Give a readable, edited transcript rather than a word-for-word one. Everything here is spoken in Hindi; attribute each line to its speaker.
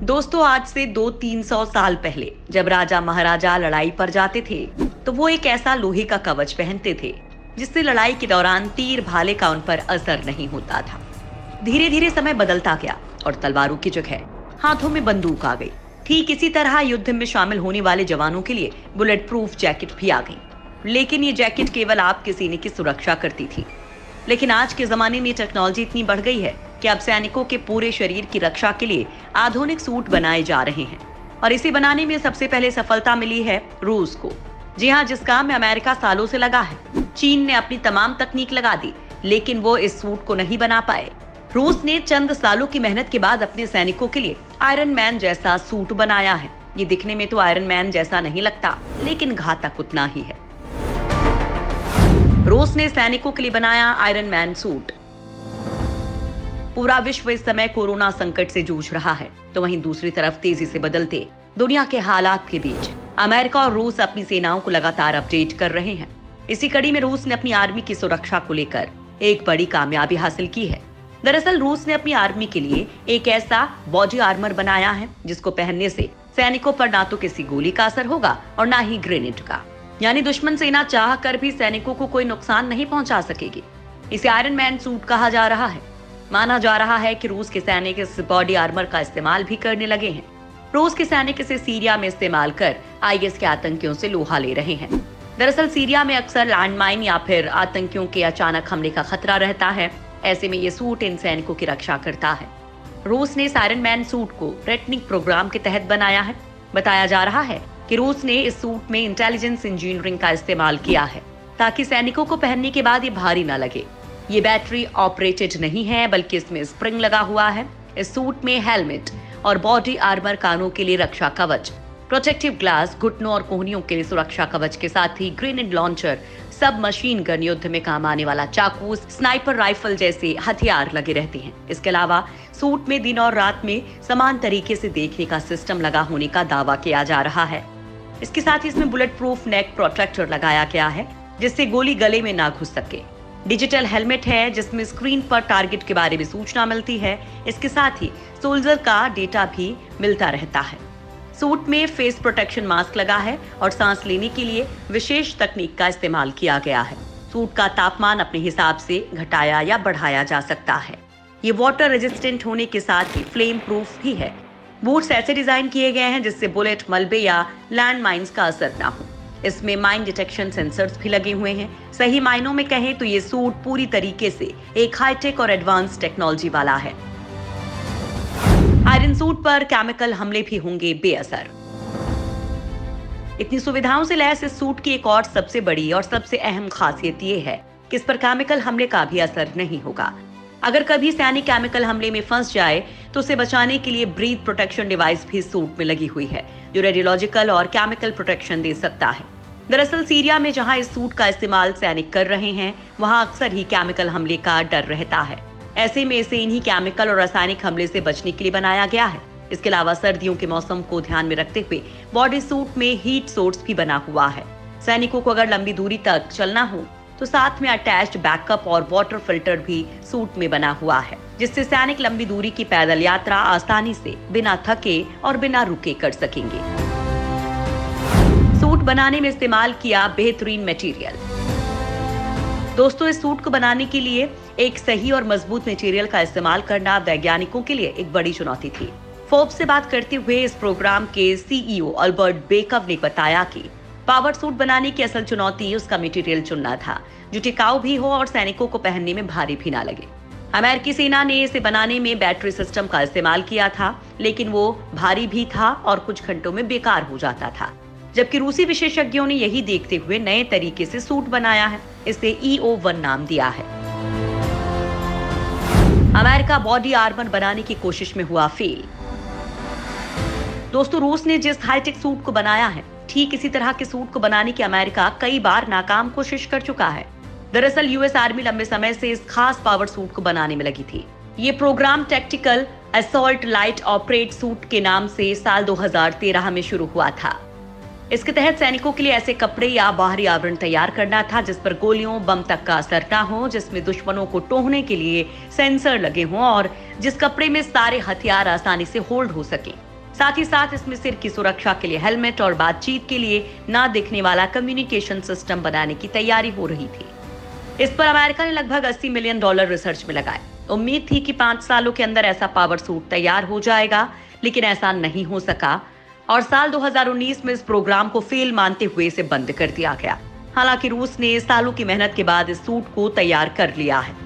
Speaker 1: दोस्तों, आज से 200-300 साल पहले जब राजा महाराजा लड़ाई पर जाते थे तो वो एक ऐसा लोहे का कवच पहनते थे जिससे लड़ाई के दौरान तीर भाले का उन पर असर नहीं होता था। धीरे धीरे समय बदलता गया और तलवारों की जगह हाथों में बंदूक आ गई। ठीक इसी तरह युद्ध में शामिल होने वाले जवानों के लिए बुलेट प्रूफ जैकेट भी आ गई। लेकिन ये जैकेट केवल आपके सीने की सुरक्षा करती थी। लेकिन आज के जमाने में टेक्नोलॉजी इतनी बढ़ गई है कि अब सैनिकों के पूरे शरीर की रक्षा के लिए आधुनिक सूट बनाए जा रहे हैं और इसे बनाने में सबसे पहले सफलता मिली है रूस को। जी हाँ, जिस काम में अमेरिका सालों से लगा है। चीन ने अपनी तमाम तकनीक लगा दी लेकिन वो इस सूट को नहीं बना पाए। रूस ने चंद सालों की मेहनत के बाद अपने सैनिकों के लिए आयरन मैन जैसा सूट बनाया है। ये दिखने में तो आयरन मैन जैसा नहीं लगता लेकिन घातक उतना ही है। रूस ने सैनिकों के लिए बनाया आयरन मैन सूट। पूरा विश्व इस समय कोरोना संकट से जूझ रहा है तो वहीं दूसरी तरफ तेजी से बदलते दुनिया के हालात के बीच अमेरिका और रूस अपनी सेनाओं को लगातार अपडेट कर रहे हैं। इसी कड़ी में रूस ने अपनी आर्मी की सुरक्षा को लेकर एक बड़ी कामयाबी हासिल की है। दरअसल रूस ने अपनी आर्मी के लिए एक ऐसा बॉडी आर्मर बनाया है जिसको पहनने से सैनिकों पर ना तो किसी गोली का असर होगा और ना ही ग्रेनेड का, यानी दुश्मन सेना चाह कर भी सैनिकों को कोई नुकसान नहीं पहुंचा सकेगी। इसे आयरन मैन सूट कहा जा रहा है। माना जा रहा है कि रूस के सैनिक इस बॉडी आर्मर का इस्तेमाल भी करने लगे हैं। रूस के सैनिक इसे सीरिया में इस्तेमाल कर आईएस के आतंकियों से लोहा ले रहे हैं। दरअसल सीरिया में अक्सर लैंडमाइन या फिर आतंकियों के अचानक हमले का खतरा रहता है। ऐसे में ये सूट इन सैनिकों की रक्षा करता है। रूस ने इस आयरन मैन सूट को रेटनिक प्रोग्राम के तहत बनाया है। बताया जा रहा है कि रूस ने इस सूट में इंटेलिजेंस इंजीनियरिंग का इस्तेमाल किया है ताकि सैनिकों को पहनने के बाद ये भारी न लगे। ये बैटरी ऑपरेटेड नहीं है बल्कि इसमें स्प्रिंग लगा हुआ है। इस सूट में हेलमेट और बॉडी आर्मर, कानों के लिए रक्षा कवच, प्रोटेक्टिव ग्लास, घुटनों और कोहनियों के लिए सुरक्षा कवच के साथ ही ग्रेनेड लॉन्चर, सब मशीन गन, युद्ध में काम आने वाला चाकू, स्नाइपर राइफल जैसे हथियार लगे रहते हैं। इसके अलावा सूट में दिन और रात में समान तरीके से देखने का सिस्टम लगा होने का दावा किया जा रहा है। इसके साथ ही इसमें बुलेट प्रूफ नेक प्रोटेक्टर लगाया गया है जिससे गोली गले में ना घुस सके। डिजिटल हेलमेट है जिसमें स्क्रीन पर टारगेट के बारे में सूचना मिलती है। इसके साथ ही सोल्जर का डेटा भी मिलता रहता है। सूट में फेस प्रोटेक्शन मास्क लगा है और सांस लेने के लिए विशेष तकनीक का इस्तेमाल किया गया है। सूट का तापमान अपने हिसाब से घटाया या बढ़ाया जा सकता है। ये वाटर रेजिस्टेंट होने के साथ ही फ्लेम प्रूफ भी है। बूट्स ऐसे डिजाइन किए गए हैं जिससे बुलेट, मलबे या लैंड माइंस का असर ना हो। इसमें माइन डिटेक्शन सेंसर्स भी लगे हुए हैं। सही मायनों में कहें तो ये सूट पूरी तरीके से एक हाईटेक और एडवांस टेक्नोलॉजी वाला है। आयरन सूट पर केमिकल हमले भी होंगे बेअसर। इतनी सुविधाओं से लैस इस सूट की एक और सबसे बड़ी और सबसे अहम खासियत ये है कि इस पर केमिकल हमले का भी असर नहीं होगा। अगर कभी सैनिक केमिकल हमले में फंस जाए तो उसे बचाने के लिए ब्रीथ प्रोटेक्शन डिवाइस भी सूट में लगी हुई है जो रेडियोलॉजिकल और केमिकल प्रोटेक्शन दे सकता है। दरअसल सीरिया में जहां इस सूट का इस्तेमाल सैनिक कर रहे हैं वहां अक्सर ही केमिकल हमले का डर रहता है। ऐसे में इसे इन्हीं केमिकल और रासायनिक हमले से बचने के लिए बनाया गया है। इसके अलावा सर्दियों के मौसम को ध्यान में रखते हुए बॉडी सूट में हीट सोर्स भी बना हुआ है। सैनिकों को अगर लंबी दूरी तक चलना हो तो साथ में अटैच्ड बैकअप और वाटर फिल्टर भी सूट में बना हुआ है जिससे सैनिक लंबी दूरी की पैदल यात्रा आसानी से बिना थके और बिना रुके कर सकेंगे। सूट बनाने में इस्तेमाल किया बेहतरीन मटेरियल। दोस्तों, इस सूट को बनाने के लिए एक सही और मजबूत मटेरियल का इस्तेमाल करना वैज्ञानिकों के लिए एक बड़ी चुनौती थी। फोर्ब्स से बात करते हुए इस प्रोग्राम के सीईओ अल्बर्ट बेकव ने बताया कि पावर सूट बनाने की असल चुनौती उसका मटेरियल चुनना था जो टिकाऊ भी हो और सैनिकों को पहनने में भारी भी ना लगे। अमेरिकी सेना ने इसे बनाने में बैटरी सिस्टम का इस्तेमाल किया था लेकिन वो भारी भी था और कुछ घंटों में बेकार हो जाता था। जबकि रूसी विशेषज्ञों ने यही देखते हुए नए तरीके से सूट बनाया है। इसे EO1 नाम दिया है। अमेरिका बॉडी आर्मर बनाने की कोशिश में हुआ फेल। दोस्तों, रूस ने जिस हाईटेक सूट को बनाया है ठीक इसी तरह के सूट को बनाने की अमेरिका कई बार नाकाम कोशिश कर चुका है। दरअसल यूएस आर्मी लंबे समय से इस खास पावर सूट को बनाने में लगी थी। ये programme tactical assault light operate suit के नाम से साल 2013 में शुरू हुआ था। इसके तहत सैनिकों के लिए ऐसे कपड़े या बाहरी आवरण तैयार करना था जिस पर गोलियों, बम तक का असर न हो, जिसमें दुश्मनों को टोहने के लिए सेंसर लगे हों और जिस कपड़े में सारे हथियार आसानी से होल्ड हो सके। साथ ही साथ इसमें सिर की सुरक्षा के लिए हेलमेट और बातचीत के लिए ना दिखने वाला कम्युनिकेशन सिस्टम बनाने की तैयारी हो रही थी। इस पर अमेरिका ने लगभग $80 मिलियन रिसर्च में लगाए। उम्मीद थी कि 5 सालों के अंदर ऐसा पावर सूट तैयार हो जाएगा, लेकिन ऐसा नहीं हो सका और साल 2019 में इस प्रोग्राम को फेल मानते हुए इसे बंद कर दिया गया। हालांकि रूस ने सालों की मेहनत के बाद इस सूट को तैयार कर लिया है।